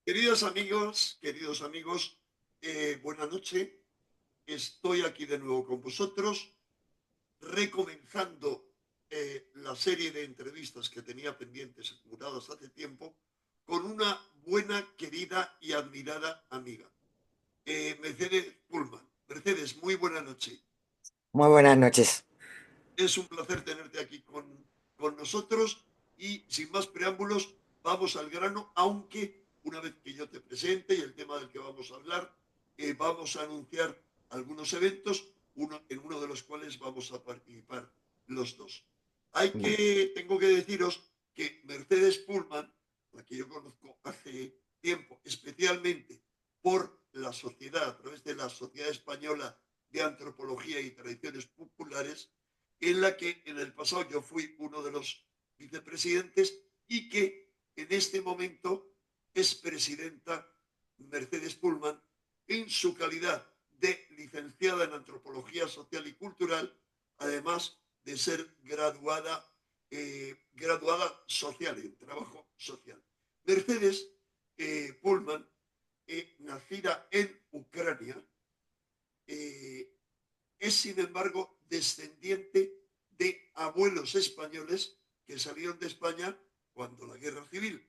Queridos amigos, buena noche. Estoy aquí de nuevo con vosotros, recomenzando la serie de entrevistas que tenía pendientes acumuladas hace tiempo con una buena, querida y admirada amiga, Mercedes Pullman. Mercedes, muy buena noche. Muy buenas noches. Es un placer tenerte aquí con nosotros y sin más preámbulos, vamos al grano, aunque una vez que yo te presente y el tema del que vamos a hablar, vamos a anunciar algunos eventos, en uno de los cuales vamos a participar los dos. Tengo que deciros que Mercedes Pullman, la que yo conozco hace tiempo, especialmente por la sociedad, a través de la Sociedad Española de Antropología y Tradiciones Populares, en la que en el pasado yo fui uno de los vicepresidentes y que en este momento es presidenta Mercedes Pullman en su calidad de licenciada en Antropología Social y Cultural, además de ser graduada social, en trabajo social. Mercedes Pullman, nacida en Ucrania, eh, es, sin embargo, descendiente de abuelos españoles que salieron de España cuando la guerra civil.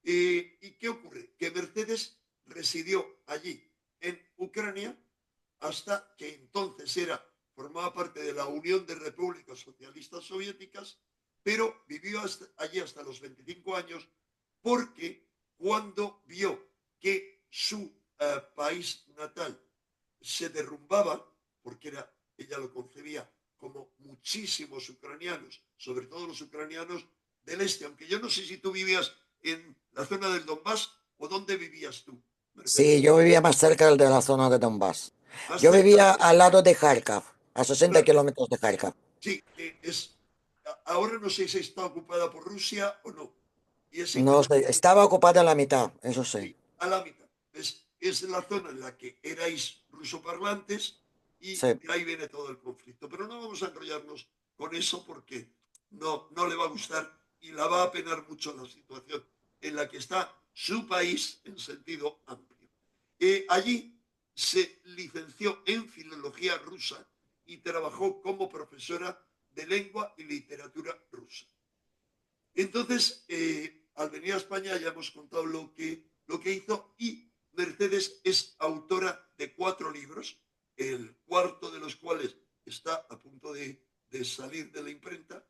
¿Y qué ocurre? Que Mercedes residió allí, en Ucrania, hasta que entonces formaba parte de la Unión de Repúblicas Socialistas Soviéticas, pero vivió allí hasta los 25 años porque cuando vio que su país natal se derrumbaba, porque ella lo concebía como muchísimos ucranianos, sobre todo los ucranianos del este, aunque yo no sé si tú vivías en la zona del Donbass o dónde vivías tú, Sí, Mercedes. yo vivía más cerca de la zona de Donbass. Más Yo cerca vivía de... al lado de Kharkov, a 60 Claro, kilómetros de Kharkov. sí, que es... Ahora no sé si está ocupada por Rusia o no. Y es No sé, increíble. estaba ocupada la mitad, eso sí. Sí, a la mitad. Es la zona en la que erais rusoparlantes y Sí. de ahí viene todo el conflicto. Pero no vamos a enrollarnos con eso porque no le va a gustar y la va a penar mucho la situación en la que está su país en sentido amplio. Allí se licenció en filología rusa y trabajó como profesora de lengua y literatura rusa. Entonces, al venir a España ya hemos contado lo que hizo y Mercedes es autora de 4 libros, el cuarto de los cuales está a punto de salir de la imprenta.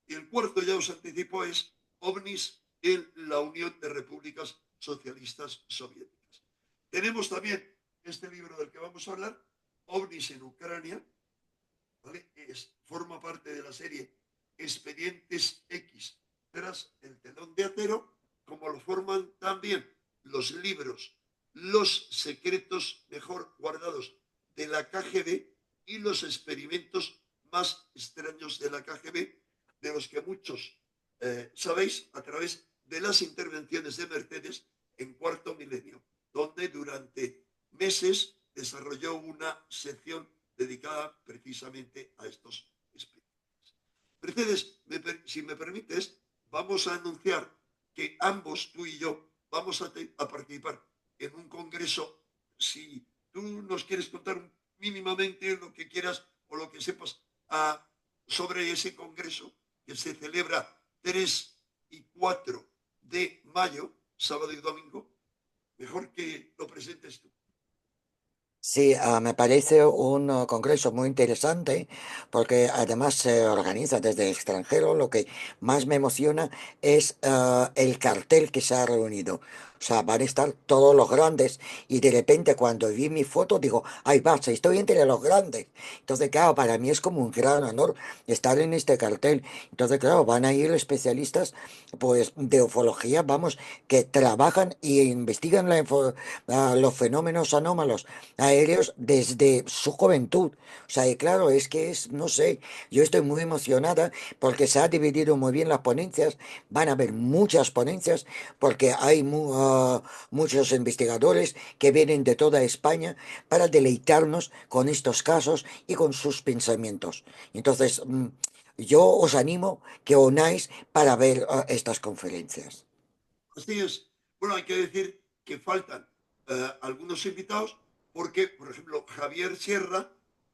Y el cuarto, ya os anticipo, es OVNIs en la Unión de Repúblicas Socialistas Soviéticas. Tenemos también este libro del que vamos a hablar, OVNIs en Ucrania, ¿vale? Forma parte de la serie Expedientes X tras el telón de acero, como lo forman también los libros Los secretos mejor guardados de la KGB y los experimentos más extraños de la KGB, de los que muchos sabéis a través de las intervenciones de Mercedes en Cuarto Milenio, donde durante meses desarrolló una sección dedicada precisamente a estos expedientes. Mercedes, si me permites, vamos a anunciar que ambos, tú y yo, vamos a participar en un congreso. Si tú nos quieres contar mínimamente lo que quieras o lo que sepas sobre ese congreso que se celebra 3 y 4 de mayo, sábado y domingo, mejor que lo presentes tú. Sí, me parece un congreso muy interesante porque además se organiza desde el extranjero. Lo que más me emociona es el cartel que se ha reunido. O sea, van a estar todos los grandes y de repente cuando vi mi foto digo, ay, basta, estoy entre los grandes. Entonces, claro, para mí es como un gran honor estar en este cartel. Entonces, claro, van a ir especialistas pues de ufología, vamos, que trabajan y investigan los fenómenos anómalos aéreos desde su juventud. O sea, y claro, es que es, no sé, yo estoy muy emocionada porque se ha dividido muy bien las ponencias, van a haber muchas ponencias porque hay muchos investigadores que vienen de toda España para deleitarnos con estos casos y con sus pensamientos. Entonces, yo os animo que unáis para ver estas conferencias. Así es. Bueno, hay que decir que faltan algunos invitados, porque, por ejemplo, Javier Sierra,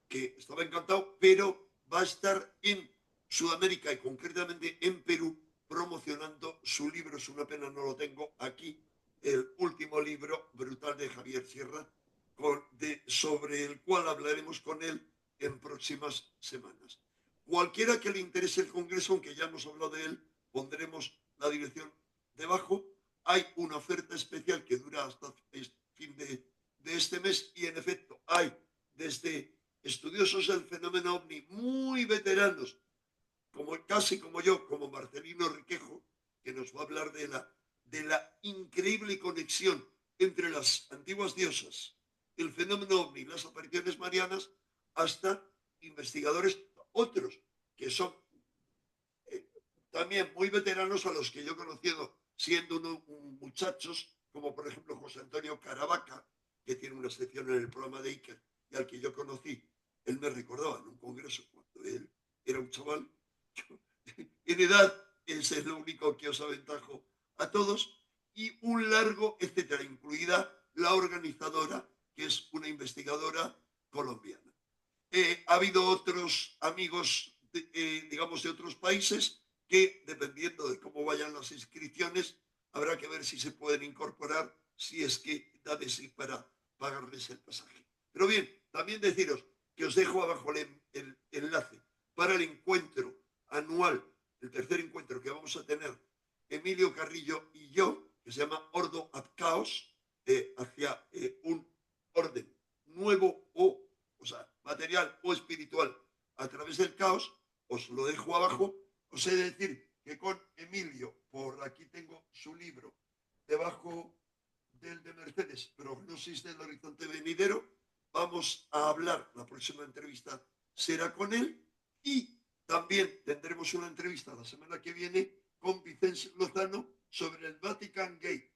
que estaba encantado, pero va a estar en Sudamérica y concretamente en Perú promocionando su libro. Es una pena, no lo tengo aquí, el último libro brutal de Javier Sierra, sobre el cual hablaremos con él en próximas semanas. Cualquiera que le interese el Congreso, aunque ya hemos hablado de él, pondremos la dirección debajo. Hay una oferta especial que dura hasta el fin de este mes y en efecto hay desde estudiosos del fenómeno ovni muy veteranos, casi como yo, como Marcelino Riquejo, que nos va a hablar de la increíble conexión entre las antiguas diosas, el fenómeno ovni, las apariciones marianas, hasta investigadores otros que son eh, también muy veteranos a los que yo he conocido siendo muchachos, como por ejemplo José Antonio Caravaca, que tiene una sección en el programa de Iker y al que yo conocí. Él me recordaba en un congreso cuando él era un chaval. En edad ese es lo único que os aventajo a todos, y un largo etcétera, incluida la organizadora, que es una investigadora colombiana. Ha habido otros amigos, digamos, de otros países que, dependiendo de cómo vayan las inscripciones, habrá que ver si se pueden incorporar, si es que da de sí para pagarles el pasaje. Pero bien, también deciros que os dejo abajo el enlace para el encuentro anual, el tercer encuentro que vamos a tener Emilio Carrillo y yo, que se llama Ordo ad Chaos, hacia un orden nuevo o sea, material o espiritual a través del caos. Os lo dejo abajo. Os he de decir que con Emilio, por aquí tengo su libro, debajo del de Mercedes, Prognosis del Horizonte Venidero, vamos a hablar, la próxima entrevista será con él, y también tendremos una entrevista la semana que viene con Vicente Lozano sobre el Vatican Gate,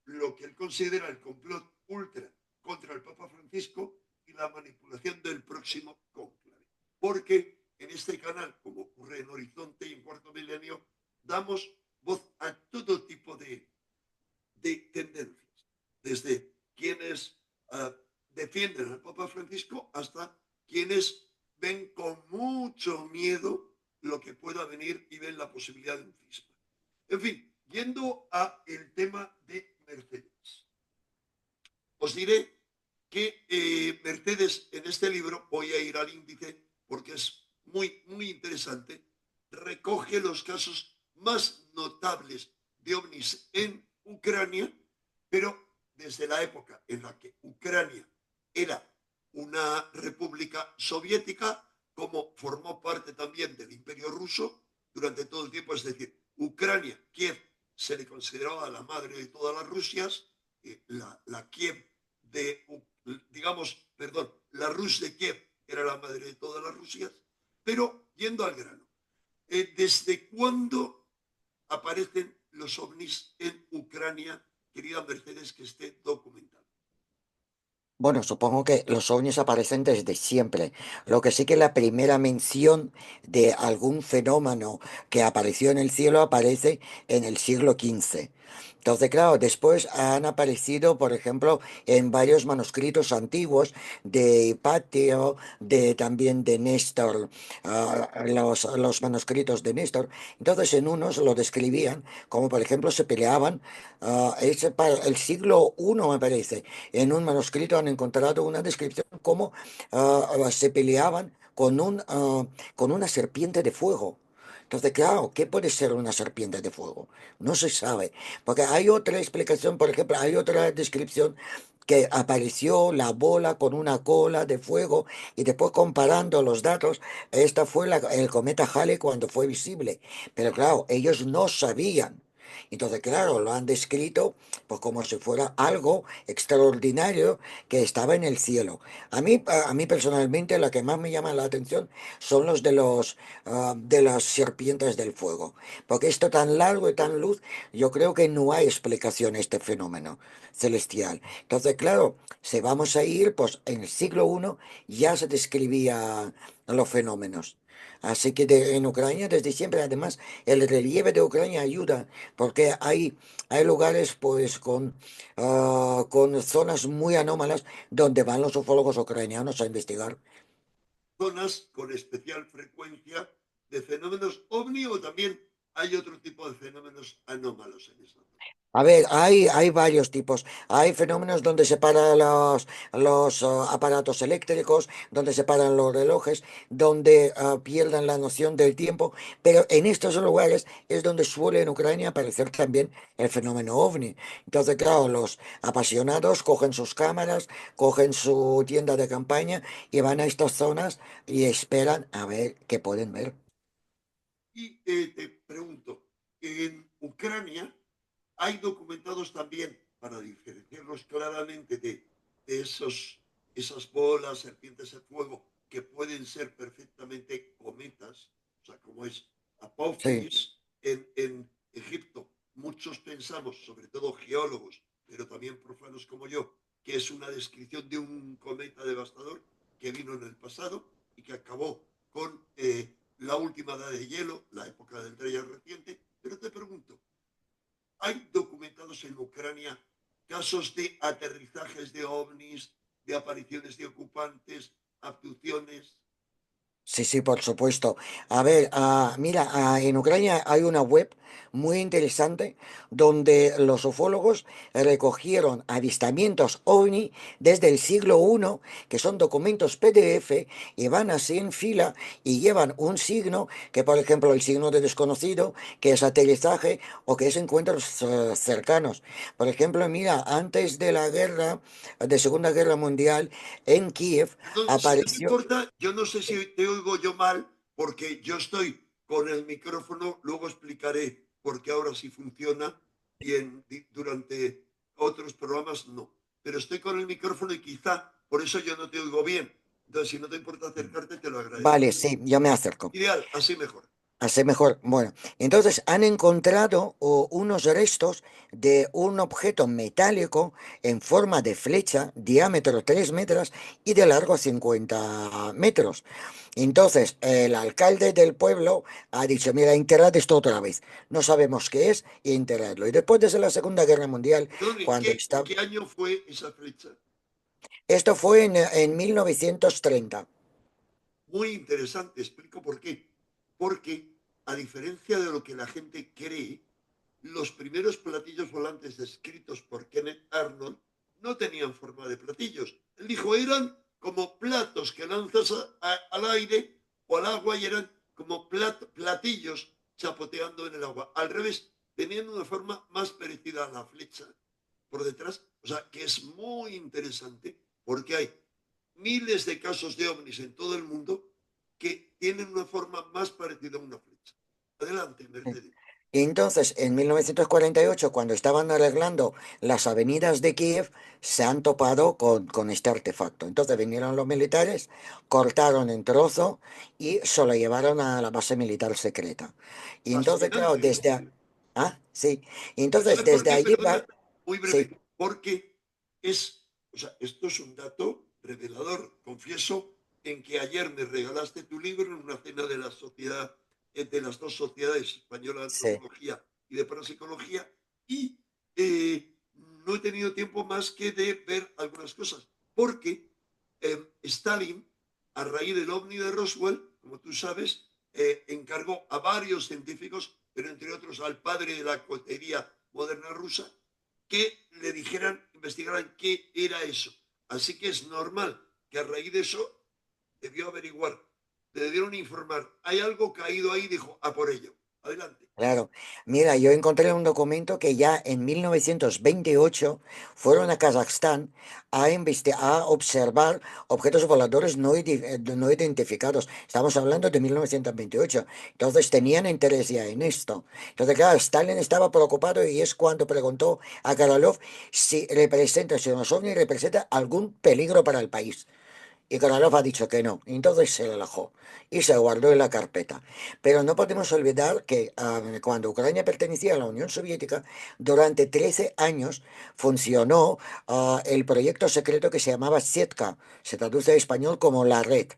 lo que él considera el complot ultra contra el Papa Francisco y la manipulación del próximo cónclave. Porque en este canal, como ocurre en Horizonte y en Cuarto Milenio, damos voz a todo tipo de tendencias, desde quienes defienden al Papa Francisco hasta quienes ven con mucho miedo lo que pueda venir y ven la posibilidad de un cisma. En fin, yendo a el tema de Mercedes, os diré que Mercedes en este libro, voy a ir al índice porque es muy, muy interesante, recoge los casos más notables de ovnis en Ucrania, pero desde la época en la que Ucrania era una república soviética, como formó parte también del Imperio Ruso durante todo el tiempo, es decir, Ucrania, Kiev, se le consideraba la madre de todas las Rusias, la Kiev de, digamos, perdón, la Rus de Kiev era la madre de todas las Rusias, pero yendo al grano, ¿desde cuándo aparecen los ovnis en Ucrania, querida Mercedes, que esté documentado? Bueno, supongo que los ovnis aparecen desde siempre. Lo que sí que la primera mención de algún fenómeno que apareció en el cielo aparece en el siglo XV. Entonces, claro, después han aparecido, por ejemplo, en varios manuscritos antiguos de Hipatio, también de Néstor, los manuscritos de Néstor. Entonces, en unos lo describían como, por ejemplo, se peleaban, es para el siglo I, me parece. En un manuscrito han encontrado una descripción como se peleaban con una serpiente de fuego. Entonces, claro, ¿qué puede ser una serpiente de fuego? No se sabe. Porque hay otra explicación, por ejemplo, hay otra descripción que apareció la bola con una cola de fuego y después comparando los datos, esta fue el cometa Halley cuando fue visible. Pero claro, ellos no sabían. Entonces, claro, lo han descrito pues como si fuera algo extraordinario que estaba en el cielo. A mí personalmente la que más me llama la atención son los de las serpientes del fuego. Porque esto tan largo y tan luz, yo creo que no hay explicación a este fenómeno celestial. Entonces, claro, si vamos a ir, pues en el siglo I ya se describían los fenómenos. Así que en Ucrania desde siempre, además, el relieve de Ucrania ayuda, porque hay lugares pues con zonas muy anómalas donde van los ufólogos ucranianos a investigar. Zonas con especial frecuencia de fenómenos ovni o también hay otro tipo de fenómenos anómalos en esa zona. A ver, hay varios tipos. Hay fenómenos donde se paran los aparatos eléctricos, donde se paran los relojes, donde pierden la noción del tiempo, pero en estos lugares es donde suele en Ucrania aparecer también el fenómeno ovni. Entonces, claro, los apasionados cogen sus cámaras, cogen su tienda de campaña y van a estas zonas y esperan a ver qué pueden ver. Y te pregunto, en Ucrania hay documentados también, para diferenciarlos claramente de esas bolas, serpientes de fuego, que pueden ser perfectamente cometas, o sea, como es Sí, Apófilis en Egipto. Muchos pensamos, sobre todo geólogos, pero también profanos como yo, que es una descripción de un cometa devastador que vino en el pasado y que acabó con la última edad de hielo, la época del Dreier reciente. Pero te pregunto, ¿hay documentados en Ucrania casos de aterrizajes de ovnis, de apariciones de ocupantes, abducciones? sí, sí, por supuesto. A ver, mira, en Ucrania hay una web muy interesante donde los ufólogos recogieron avistamientos OVNI desde el siglo I, que son documentos PDF, y van así en fila y llevan un signo, que por ejemplo el signo de desconocido, que es aterrizaje o que es encuentros cercanos. Por ejemplo, mira, antes de la guerra, de Segunda Guerra Mundial, en Kiev Si no te apareció... importa, yo no sé si te oigo yo mal, porque yo estoy con el micrófono, luego explicaré por qué ahora sí funciona y durante otros programas no. Pero estoy con el micrófono y quizá por eso yo no te oigo bien. Entonces, si no te importa acercarte, te lo Vale, agradecería. sí, yo me acerco. Ideal, así mejor. Así mejor. Bueno, entonces han encontrado unos restos de un objeto metálico en forma de flecha, diámetro 3 metros y de largo 50 metros. Entonces, el alcalde del pueblo ha dicho, mira, enterrad esto otra vez. No sabemos qué es, y enterradlo. Y después de la Segunda Guerra Mundial, Perdón, cuando en está... qué año fue esa flecha? Esto fue en 1930. Muy interesante, explico por qué. Porque, a diferencia de lo que la gente cree, los primeros platillos volantes descritos por Kenneth Arnold no tenían forma de platillos. Él dijo, eran como platos que lanzas al aire o al agua y eran como platillos chapoteando en el agua. Al revés, tenían una forma más parecida a la flecha por detrás. O sea, que es muy interesante porque hay miles de casos de ovnis en todo el mundo que tienen una forma más parecida a una flecha. Adelante, Mercedes. Y entonces, en 1948, cuando estaban arreglando las avenidas de Kiev, se han topado con este artefacto. Entonces vinieron los militares, cortaron en trozo y se lo llevaron a la base militar secreta. Y entonces, claro, Fascinante, desde... Mercedes. Sí. Y Pero entonces, ¿sabes por desde qué? allí Perdona, va... muy Sí, breve. Porque esto es un dato revelador. Confieso en que ayer me regalaste tu libro en una cena de la sociedad, de las dos sociedades, española de sí. antropología y de parapsicología, y no he tenido tiempo más que de ver algunas cosas. Porque Stalin, a raíz del ovni de Roswell, como tú sabes, encargó a varios científicos, pero entre otros al padre de la cotería moderna rusa, que le dijeran, investigaran qué era eso. Así que es normal que a raíz de eso debió averiguar, le debieron informar. Hay algo caído ahí, dijo, a por ello. Adelante. Claro, mira, yo encontré un documento que ya en 1928 fueron a Kazajstán a observar objetos voladores no identificados. Estamos hablando de 1928. Entonces tenían interés ya en esto. Entonces, claro, Stalin estaba preocupado y es cuando preguntó a Karolov si los ovnis representa algún peligro para el país. Y Korolov ha dicho que no, y entonces se relajó y se guardó en la carpeta. Pero no podemos olvidar que cuando Ucrania pertenecía a la Unión Soviética, durante 13 años funcionó el proyecto secreto que se llamaba Sietka, se traduce en español como la red.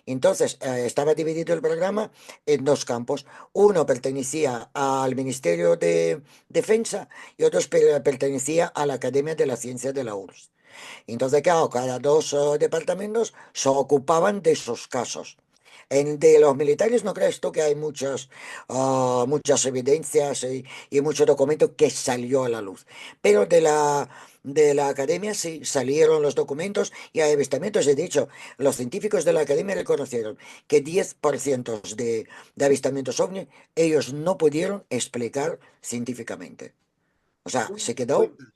Entonces, estaba dividido el programa en dos campos. Uno pertenecía al Ministerio de Defensa y otro pertenecía a la Academia de la Ciencia de la URSS. Entonces, claro, cada dos departamentos se ocupaban de esos casos. De los militares no crees tú que hay muchas evidencias y mucho documento que salió a la luz. Pero de la academia sí salieron los documentos y hay avistamientos. He dicho, los científicos de la academia reconocieron que 10% de avistamientos ovni ellos no pudieron explicar científicamente. O sea, Muy, se muy quedó, interesante.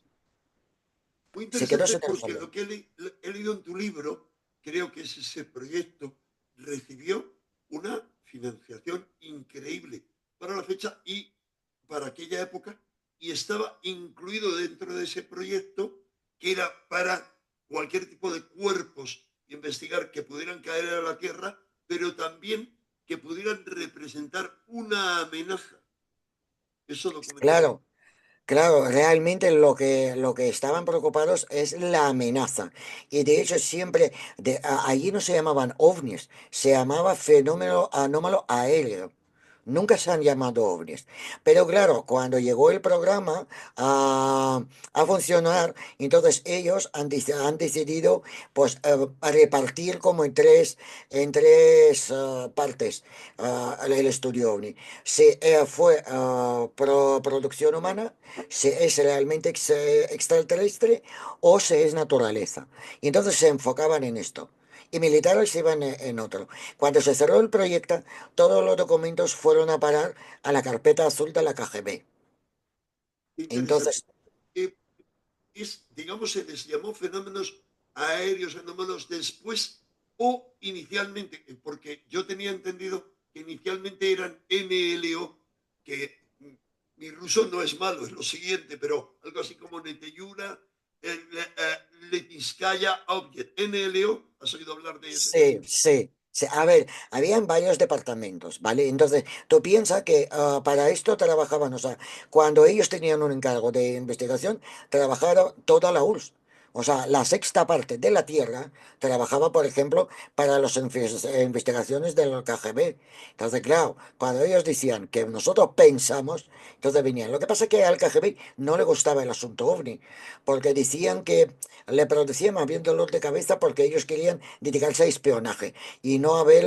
Muy se quedó interesante sin porque resolver. lo que he leído en tu libro, creo que es ese proyecto, recibió una financiación increíble para la fecha y para aquella época, y estaba incluido dentro de ese proyecto que era para cualquier tipo de cuerpos investigar que pudieran caer a la Tierra, pero también que pudieran representar una amenaza. Eso lo comentaste. Claro. Claro, realmente lo que estaban preocupados es la amenaza. Y de hecho siempre, allí no se llamaban ovnis, se llamaba fenómeno anómalo aéreo. Nunca se han llamado ovnis. Pero claro, cuando llegó el programa a funcionar, entonces ellos han decidido pues repartir como en tres partes el estudio ovni. Si fue producción humana, si es realmente extraterrestre o si es naturaleza. Y entonces se enfocaban en esto. Y militares iban en otro. Cuando se cerró el proyecto, todos los documentos fueron a parar a la carpeta azul de la KGB. Interesante. Entonces, Eh, digamos, se les llamó fenómenos aéreos, fenómenos después o inicialmente, porque yo tenía entendido que inicialmente eran NLO, que mi ruso no es malo, es lo siguiente, pero algo así como Neteyura, Letiskaya Object, NLO, ¿has oído hablar de ese? sí, sí. Sí. A ver, habían varios departamentos, ¿vale? Entonces, tú piensas que para esto trabajaban, o sea, cuando ellos tenían un encargo de investigación, trabajaron toda la URSS. O sea, la sexta parte de la Tierra trabajaba, por ejemplo, para las investigaciones del KGB. Entonces, claro, cuando ellos decían que nosotros pensamos, entonces venían. Lo que pasa es que al KGB no le gustaba el asunto OVNI, porque decían que le producía más bien dolor de cabeza porque ellos querían dedicarse a espionaje y no a ver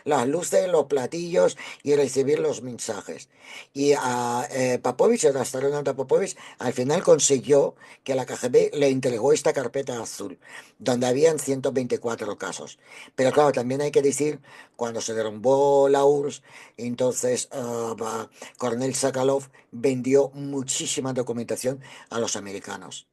las luces, los platillos y recibir los mensajes. Y a Popovich, el astronauta Popovich, al final consiguió que la KGB le entregó esta carpeta azul, donde habían 124 casos. Pero claro, también hay que decir, cuando se derrumbó la URSS, entonces Cornel Sakharov vendió muchísima documentación a los americanos.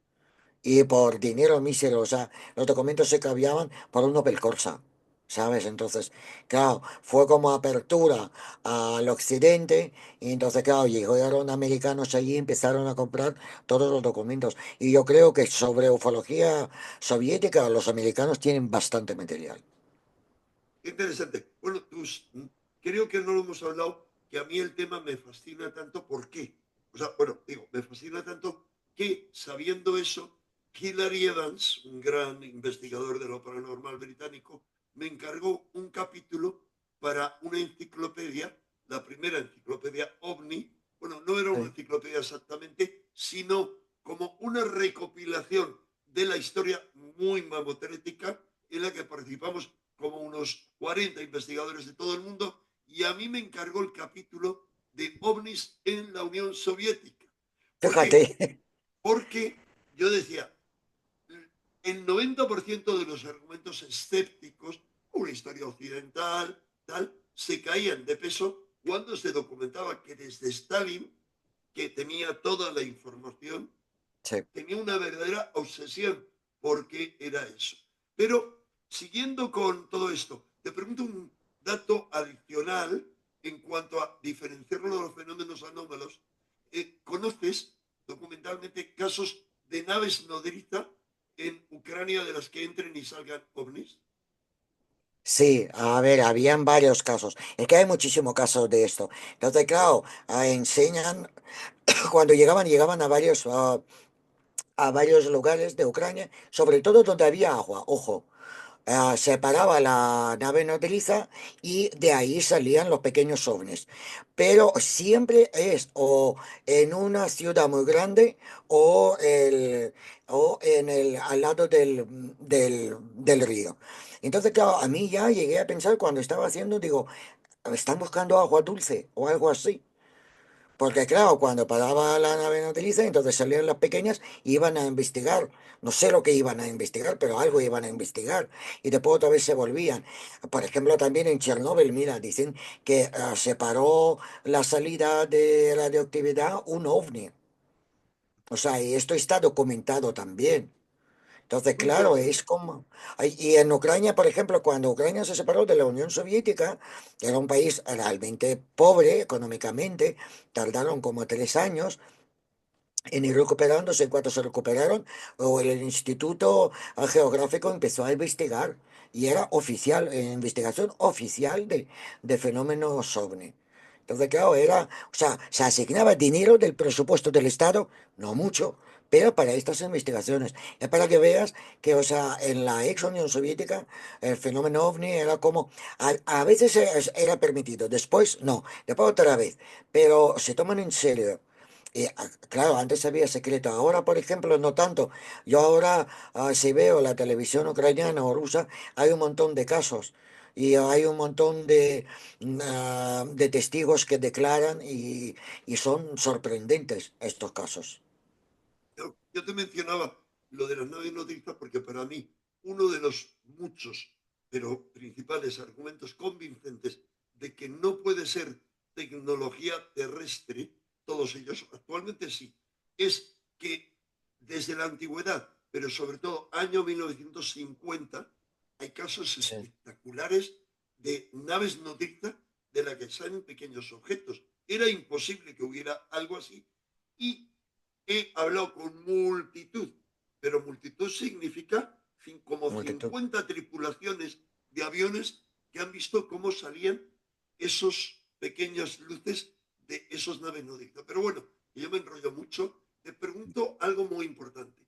Y por dinero mísero, o sea, los documentos se cambiaban por un Opel Corsa, ¿sabes? Entonces, claro, fue como apertura al occidente, y entonces, claro, llegaron americanos allí y empezaron a comprar todos los documentos. Y yo creo que sobre ufología soviética los americanos tienen bastante material. Qué interesante. Bueno, creo que no lo hemos hablado, que a mí el tema me fascina tanto. ¿Por qué? O sea, bueno, digo, me fascina tanto que sabiendo eso, Hilary Evans, un gran investigador de lo paranormal británico, me encargó un capítulo para una enciclopedia, la primera enciclopedia OVNI. Bueno, no era una Sí. enciclopedia exactamente, sino como una recopilación de la historia muy mamotrética en la que participamos como unos 40 investigadores de todo el mundo, y a mí me encargó el capítulo de ovnis en la Unión Soviética. ¿Por Fíjate, qué? Porque yo decía, el 90% de los argumentos escépticos, una historia occidental, tal, se caían de peso cuando se documentaba que desde Stalin, que tenía toda la información, sí. tenía una verdadera obsesión porque era eso. Pero siguiendo con todo esto, te pregunto un dato adicional en cuanto a diferenciarlo de los fenómenos anómalos. ¿Conoces documentalmente casos de naves nodriza en Ucrania de las que entren y salgan ovnis? Sí, a ver, habían varios casos. Es que hay muchísimos casos de esto. Entonces, claro, enseñan, cuando llegaban a varios lugares de Ucrania, sobre todo donde había agua, ojo. se paraba la nave nodriza y de ahí salían los pequeños ovnis. Pero siempre es o en una ciudad muy grande o, o en al lado del río. Entonces, claro, a mí ya llegué a pensar cuando estaba haciendo, digo, están buscando agua dulce o algo así. Porque claro, cuando paraba la nave nodriza, entonces salían las pequeñas y iban a investigar. No sé lo que iban a investigar, pero algo iban a investigar. Y después otra vez se volvían. Por ejemplo, también en Chernóbil, mira, dicen que se paró la salida de radioactividad un ovni. O sea, y esto está documentado también. Entonces, Muy claro, bueno. es como... Y en Ucrania, por ejemplo, cuando Ucrania se separó de la Unión Soviética, era un país realmente pobre económicamente, tardaron como 3 años en ir recuperándose. En cuanto se recuperaron, o el Instituto Geográfico empezó a investigar y era oficial, investigación oficial de fenómenos ovni. Entonces, claro, era, o sea, se asignaba dinero del presupuesto del Estado, no mucho, pero para estas investigaciones. Es para que veas que, o sea, en la ex Unión Soviética, el fenómeno ovni era como, a veces era permitido, después no, después otra vez, pero se toman en serio. Claro, antes había secreto, ahora por ejemplo no tanto. Yo ahora si veo la televisión ucraniana o rusa, hay un montón de casos y hay un montón de testigos que declaran y son sorprendentes estos casos. Yo te mencionaba lo de las naves nodrizas porque para mí uno de los muchos, pero principales argumentos convincentes de que no puede ser tecnología terrestre, todos ellos actualmente sí, es que desde la antigüedad, pero sobre todo año 1950, hay casos Sí, espectaculares de naves nodrizas de las que salen pequeños objetos. Era imposible que hubiera algo así y he hablado con multitud, pero multitud significa como multitud. 50 tripulaciones de aviones que han visto cómo salían esos pequeñas luces de esos naves nodrizas. Pero bueno, yo me enrollo mucho. Te pregunto algo muy importante.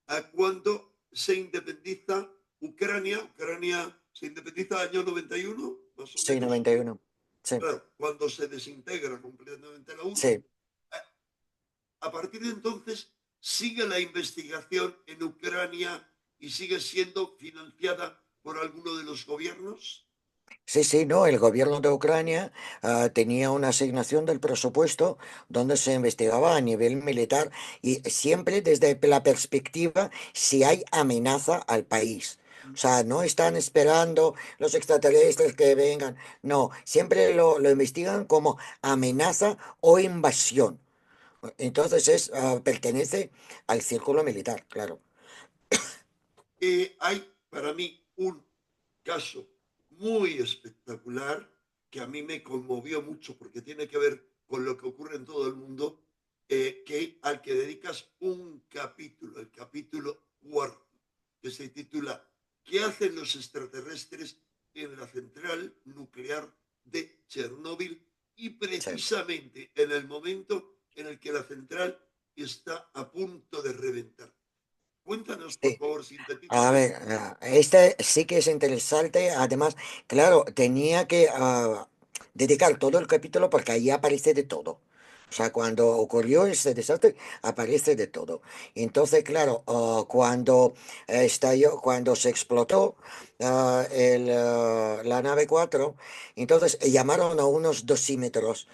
¿A cuándo se independiza Ucrania? Ucrania se independiza en el año 91, más o Sí, menos. 91. Sí, Claro, cuando se desintegra completamente la URSS. sí. A partir de entonces sigue la investigación en Ucrania y sigue siendo financiada por alguno de los gobiernos. Sí, sí, no, el gobierno de Ucrania tenía una asignación del presupuesto donde se investigaba a nivel militar y siempre desde la perspectiva si hay amenaza al país. O sea, no están esperando los extraterrestres que vengan, no, siempre lo investigan como amenaza o invasión. Entonces pertenece al círculo militar, claro. Hay para mí un caso muy espectacular que a mí me conmovió mucho porque tiene que ver con lo que ocurre en todo el mundo, al que dedicas un capítulo, el capítulo cuarto, que se titula ¿Qué hacen los extraterrestres en la central nuclear de Chernóbil? Y Sí. precisamente en el momento en el que la central está a punto de reventar. Cuéntanos, por Sí. favor, A sintetízame. ver, este sí que es interesante. Además, claro, tenía que dedicar todo el capítulo porque ahí aparece de todo. O sea, cuando ocurrió ese desastre, aparece de todo. Entonces, claro, cuando estalló, cuando se explotó la nave 4, entonces llamaron a unos dosímetros,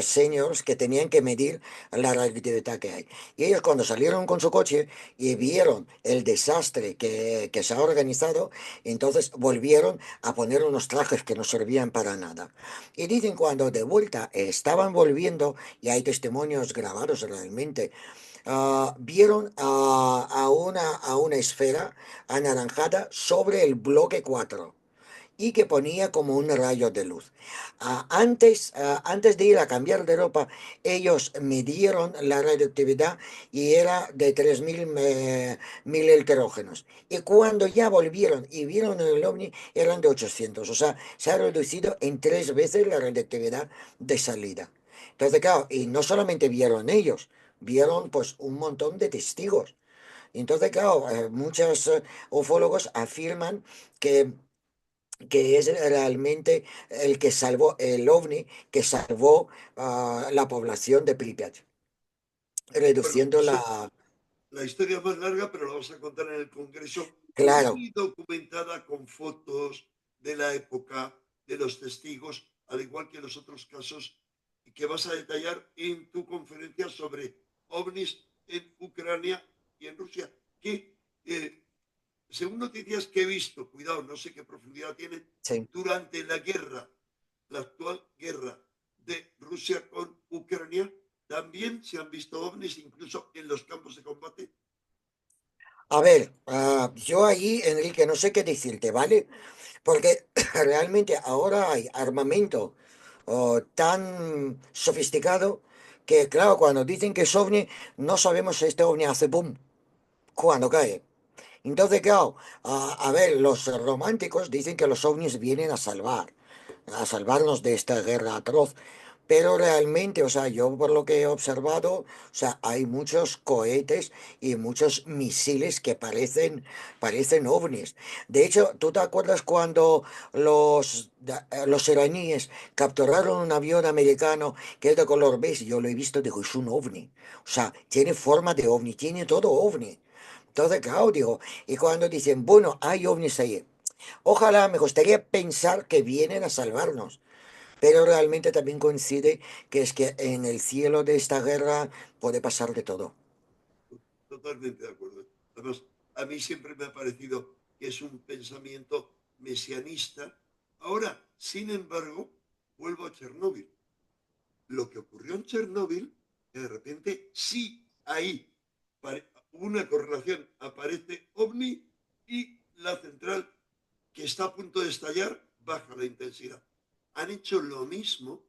señores que tenían que medir la radioactividad que hay. Y ellos cuando salieron con su coche, y vieron el desastre que se ha organizado, entonces volvieron a poner unos trajes que no servían para nada. Y dicen cuando de vuelta estaban volviendo, y hay testimonios grabados realmente, vieron a una esfera anaranjada sobre el bloque 4 y que ponía como un rayo de luz. Antes de ir a cambiar de ropa, ellos midieron la radioactividad y era de 3.000 mil alterógenos. Y cuando ya volvieron y vieron el ovni, eran de 800. O sea, se ha reducido en 3 veces la radioactividad de salida. Entonces, claro, y no solamente vieron ellos, vieron pues un montón de testigos. Entonces, claro, muchos ufólogos afirman que, que es realmente el que salvó, el ovni que salvó la población de Pripyat, Bueno, reduciendo eso, la... la historia es más larga, pero la vamos a contar en el Congreso, Claro, muy documentada con fotos de la época, de los testigos, al igual que los otros casos, y que vas a detallar en tu conferencia sobre ovnis en Ucrania y en Rusia, que según noticias que he visto, cuidado, no sé qué profundidad tiene, sí. durante la guerra, la actual guerra de Rusia con Ucrania, también se han visto ovnis incluso en los campos de combate. A ver, yo ahí, Enrique, no sé qué decirte, ¿vale? Porque realmente ahora hay armamento tan sofisticado que, claro, cuando dicen que es ovni, no sabemos si este ovni hace boom cuando cae. Entonces, claro, a ver, los románticos dicen que los ovnis vienen a salvarnos de esta guerra atroz. Pero realmente, o sea, yo por lo que he observado, o sea, hay muchos cohetes y muchos misiles que parecen ovnis. De hecho, ¿tú te acuerdas cuando los iraníes capturaron un avión americano que es de color beige? Yo lo he visto, digo, es un ovni. O sea, tiene forma de ovni, tiene todo ovni. Entonces, claro, digo, y cuando dicen, bueno, hay ovnis ahí, ojalá me gustaría pensar que vienen a salvarnos, pero realmente también coincide que es que en el cielo de esta guerra puede pasar de todo. Totalmente de acuerdo. Además, a mí siempre me ha parecido que es un pensamiento mesianista. Ahora, sin embargo, vuelvo a Chernóbil. Lo que ocurrió en Chernóbil, que de repente sí hay una correlación, aparece ovni y la central que está a punto de estallar baja la intensidad. Han hecho lo mismo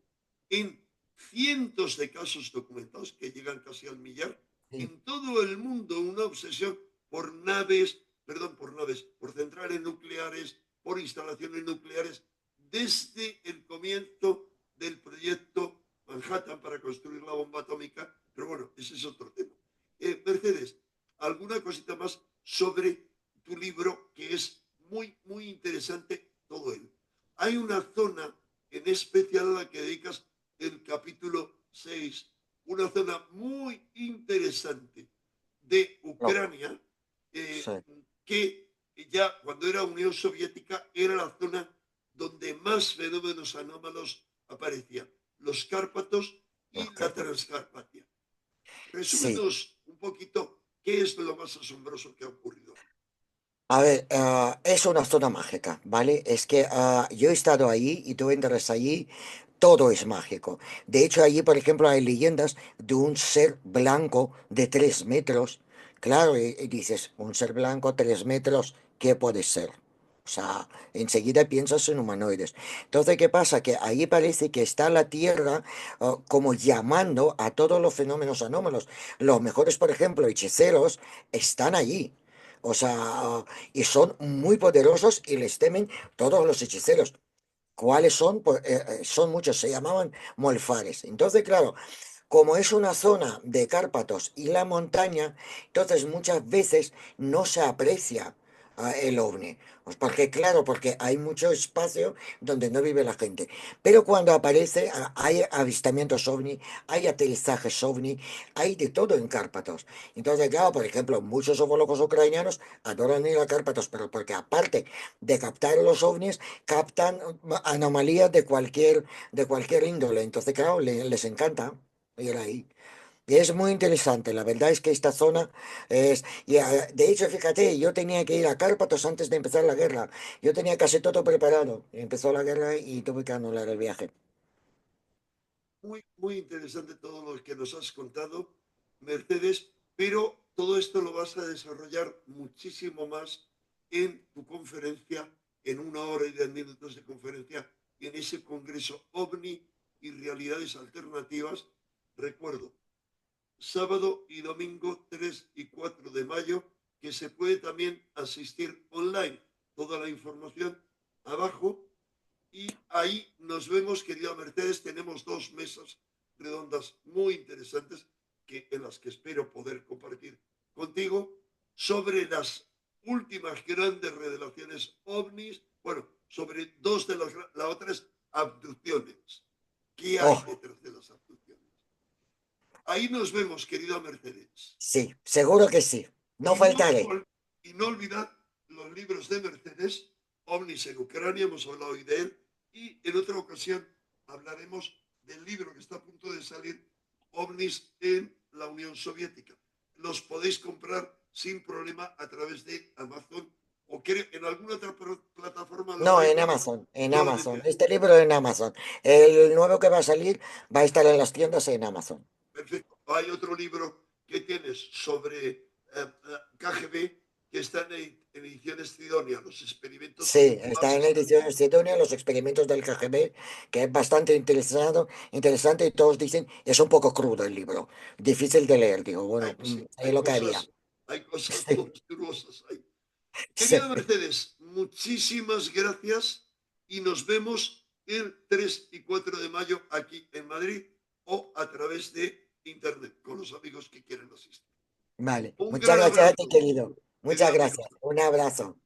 en cientos de casos documentados que llegan casi al millar Sí, en todo el mundo, una obsesión por naves, perdón, por centrales nucleares, por instalaciones nucleares, desde el comienzo del proyecto Manhattan para construir la bomba atómica, pero bueno, ese es otro tema. Mercedes, ¿alguna cosita más sobre tu libro que es muy, muy interesante todo él? Hay una zona en especial a la que dedicas el capítulo 6, una zona muy interesante de no, Ucrania, sí, que ya cuando era Unión Soviética era la zona donde más fenómenos anómalos aparecían, los Cárpatos y ok. la Transcarpatia. Sí, Resúmenos un poquito qué es lo más asombroso que ha ocurrido. a ver, es una zona mágica, ¿vale? Es que yo he estado ahí y tú entras allí, todo es mágico. De hecho, allí, por ejemplo, hay leyendas de un ser blanco de 3 metros. Claro, y dices, un ser blanco, 3 metros, ¿qué puede ser? O sea, enseguida piensas en humanoides. Entonces, ¿qué pasa? Que ahí parece que está la Tierra como llamando a todos los fenómenos anómalos. Los mejores, por ejemplo, hechiceros están allí. O sea, y son muy poderosos y les temen todos los hechiceros. ¿Cuáles son? Pues, son muchos, se llamaban molfares. Entonces, claro, como es una zona de Cárpatos y la montaña, entonces muchas veces no se aprecia el ovni. Pues porque, claro, porque hay mucho espacio donde no vive la gente. Pero cuando aparece, hay avistamientos ovni, hay aterrizajes ovni, hay de todo en Cárpatos. Entonces, claro, por ejemplo, muchos ufólogos ucranianos adoran ir a Cárpatos, pero porque aparte de captar los ovnis, captan anomalías de cualquier índole. Entonces, claro, les encanta ir ahí. Y es muy interesante, la verdad es que esta zona es... Y de hecho, fíjate, yo tenía que ir a Cárpatos antes de empezar la guerra. Yo tenía casi todo preparado. Empezó la guerra y tuve que anular el viaje. Muy, muy interesante todo lo que nos has contado, Mercedes, pero todo esto lo vas a desarrollar muchísimo más en tu conferencia, en 1 hora y 10 minutos de conferencia, en ese congreso OVNI y realidades alternativas. Recuerdo, sábado y domingo 3 y 4 de mayo, que se puede también asistir online. Toda la información abajo y ahí nos vemos, querida Mercedes. Tenemos 2 mesas redondas muy interesantes en las que espero poder compartir contigo sobre las últimas grandes revelaciones ovnis, bueno, sobre dos de las, la otra es abducciones. ¿Qué hay Oh, detrás de las abducciones? Ahí nos vemos, querida Mercedes. sí, seguro que sí. No Y no, faltaré. y no olvidar los libros de Mercedes, Ovnis en Ucrania, hemos hablado hoy de él, y en otra ocasión hablaremos del libro que está a punto de salir, Ovnis en la Unión Soviética. Los podéis comprar sin problema a través de Amazon o creo, en alguna otra plataforma lo No, hay, en pero Amazon, en Amazon. solamente. Este libro en Amazon. El nuevo que va a salir va a estar en las tiendas en Amazon. Perfecto. Hay otro libro que tienes sobre KGB que está en ediciones Sidonia, los experimentos Sí, está más en la edición de Sidonia, los experimentos del KGB, que es bastante interesante y todos dicen, es un poco crudo el libro, difícil de leer. Digo, bueno, sí, es lo que haría. hay cosas Sí, monstruosas ahí. sí. Querida Mercedes, muchísimas gracias y nos vemos el 3 y 4 de mayo aquí en Madrid o a través de internet con los amigos que quieren asistir. Vale, Un muchas gran gracias a ti, abrazo, querido. Muchas querida gracias. amiga. Un abrazo.